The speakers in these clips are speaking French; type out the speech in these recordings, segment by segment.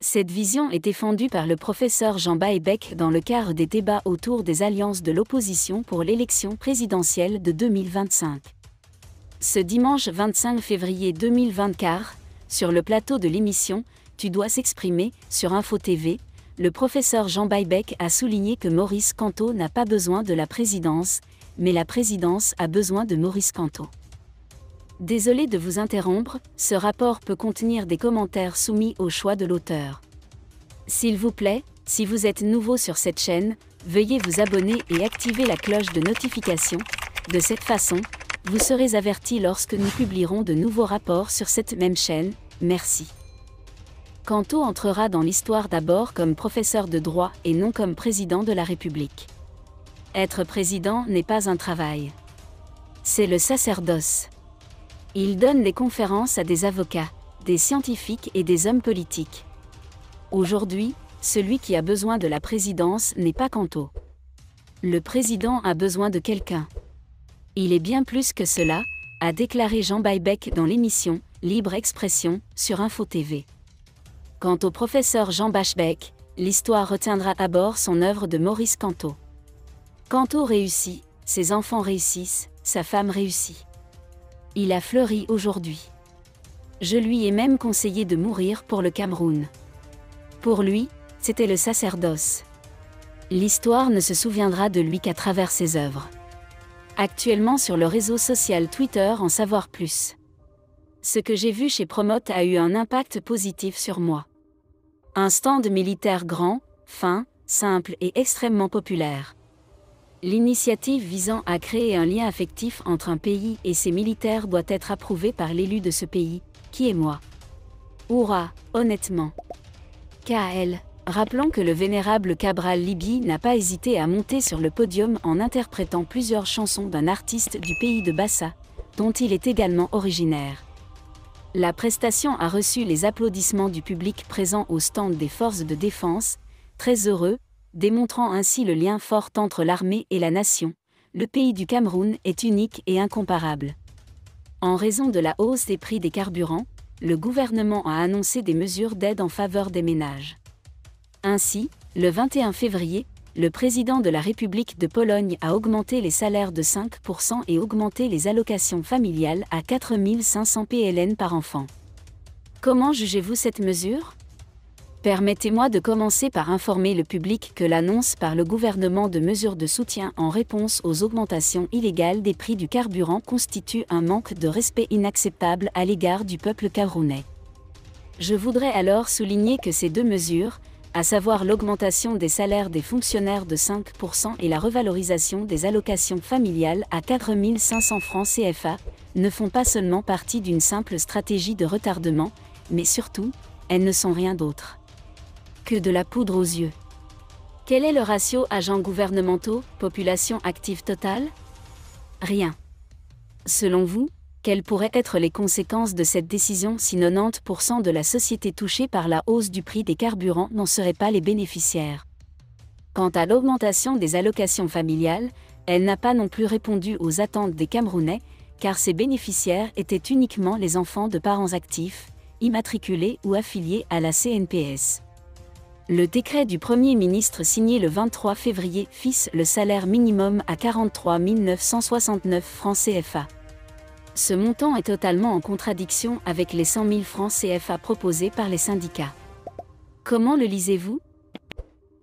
Cette vision est défendue par le professeur Jean Baebeck dans le cadre des débats autour des alliances de l'opposition pour l'élection présidentielle de 2025. Ce dimanche 25 février 2024, sur le plateau de l'émission « Tu dois s'exprimer » sur Info TV, le professeur Jean Baebeck a souligné que Maurice Kamto n'a pas besoin de la présidence, mais la présidence a besoin de Maurice Kamto. Désolé de vous interrompre, ce rapport peut contenir des commentaires soumis au choix de l'auteur. S'il vous plaît, si vous êtes nouveau sur cette chaîne, veuillez vous abonner et activer la cloche de notification. De cette façon, vous serez averti lorsque nous publierons de nouveaux rapports sur cette même chaîne. Merci. Kamto entrera dans l'histoire d'abord comme professeur de droit et non comme président de la République. Être président n'est pas un travail. C'est le sacerdoce. Il donne des conférences à des avocats, des scientifiques et des hommes politiques. Aujourd'hui, celui qui a besoin de la présidence n'est pas Kamto. Le président a besoin de quelqu'un. Il est bien plus que cela, a déclaré Jean Baebeck dans l'émission « Libre Expression » sur Info TV. Quant au professeur Jean Baebeck, l'histoire retiendra d'abord son œuvre de Maurice Kamto. Kamto réussit, ses enfants réussissent, sa femme réussit. Il a fleuri aujourd'hui. Je lui ai même conseillé de mourir pour le Cameroun. Pour lui, c'était le sacerdoce. L'histoire ne se souviendra de lui qu'à travers ses œuvres. Actuellement sur le réseau social Twitter en savoir plus. Ce que j'ai vu chez Promote a eu un impact positif sur moi. Un stand militaire grand, fin, simple et extrêmement populaire. L'initiative visant à créer un lien affectif entre un pays et ses militaires doit être approuvée par l'élu de ce pays, qui est moi. Hourra, honnêtement. KL, rappelons que le vénérable Cabral Libye n'a pas hésité à monter sur le podium en interprétant plusieurs chansons d'un artiste du pays de Bassa, dont il est également originaire. La prestation a reçu les applaudissements du public présent au stand des forces de défense, très heureux, démontrant ainsi le lien fort entre l'armée et la nation. Le pays du Cameroun est unique et incomparable. En raison de la hausse des prix des carburants, le gouvernement a annoncé des mesures d'aide en faveur des ménages. Ainsi, le 21 février, le président de la République de Pologne a augmenté les salaires de 5% et augmenté les allocations familiales à 4 500 PLN par enfant. Comment jugez-vous cette mesure ? Permettez-moi de commencer par informer le public que l'annonce par le gouvernement de mesures de soutien en réponse aux augmentations illégales des prix du carburant constitue un manque de respect inacceptable à l'égard du peuple camerounais. Je voudrais alors souligner que ces deux mesures, à savoir l'augmentation des salaires des fonctionnaires de 5% et la revalorisation des allocations familiales à 4 500 francs CFA, ne font pas seulement partie d'une simple stratégie de retardement, mais surtout, elles ne sont rien d'autre que de la poudre aux yeux. Quel est le ratio agents gouvernementaux, population active totale ? Rien. Selon vous, quelles pourraient être les conséquences de cette décision si 90% de la société touchée par la hausse du prix des carburants n'en seraient pas les bénéficiaires ? Quant à l'augmentation des allocations familiales, elle n'a pas non plus répondu aux attentes des Camerounais, car ces bénéficiaires étaient uniquement les enfants de parents actifs, immatriculés ou affiliés à la CNPS. Le décret du Premier ministre signé le 23 février fixe le salaire minimum à 43 969 francs CFA. Ce montant est totalement en contradiction avec les 100 000 francs CFA proposés par les syndicats. Comment le lisez-vous ?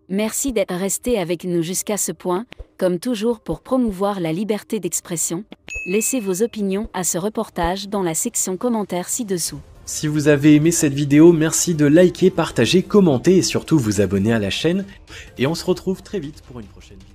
Merci d'être resté avec nous jusqu'à ce point, comme toujours pour promouvoir la liberté d'expression. Laissez vos opinions à ce reportage dans la section commentaires ci-dessous. Si vous avez aimé cette vidéo, merci de liker, partager, commenter et surtout vous abonner à la chaîne. Et on se retrouve très vite pour une prochaine vidéo.